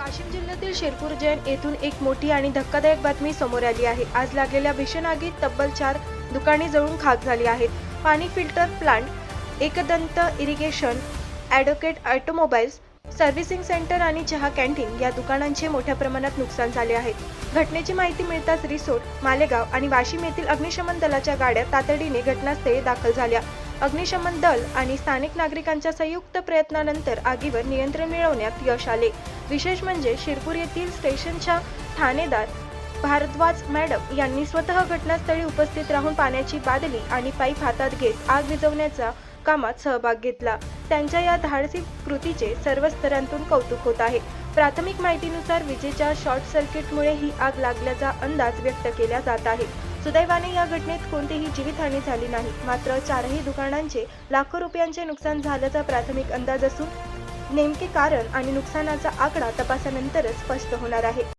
वाशिम जिल्ह्यातील शिरपूर जैन येथून एक मोठी आणि धक्कादायक बातमी समोर आली आहे। आज लागलेल्या भीषण आगीत तब्बल 4 दुकाने जळून खाक झाली आहेत। पाणी filter plant, Ekdant irrigation, advocate automobiles servicing centre आणि चहा कॅन्टीन या दुकानांचे मोठ्या प्रमाणात नुकसान झाले आहे। घटनेची माहिती मिळताच रिसोड, मालेगाव आणि वाशिम येथील अग्निशमन दलाच्या गाड्या तातडीने घटनास्थळी दाखल झाल्या। अग्निशमन दल आणि स्थानिक नागरिकांच्या संयुक्त प्रयत्नानंतर आगीवर नियंत्रण मिळवण्यात यश आले। विशेष म्हणजे शिरपूर येथील स्टेशनच्या ठाणेदार भारद्वाज मॅडम यांनी स्वतः घटनास्थळी उपस्थित राहून पाण्याची बादली आणि पाईप हातात घेत आग विझवण्याच्या कामात सहभाग घेतला। त्यांच्या या धाडसी कृतीचे सर्व स्तरांतून कौतुक होत आहे। प्राथमिक माहितीनुसार विजेच्या शॉर्ट सर्किटमुळे ही आग लागल्याचा अंदाज व्यक्त केला जात आहे। सुदैवाने या घटनेत कोणतीही जीवितहानी झाली नाही, मात्र 4ही दुकानांचे लाखो रुपयांचे नुकसान झाल्याचा प्राथमिक अंदाज असून नेमके कारण आणि नुकसानाचा आकडा तपासानंतरच स्पष्ट होणार आहे।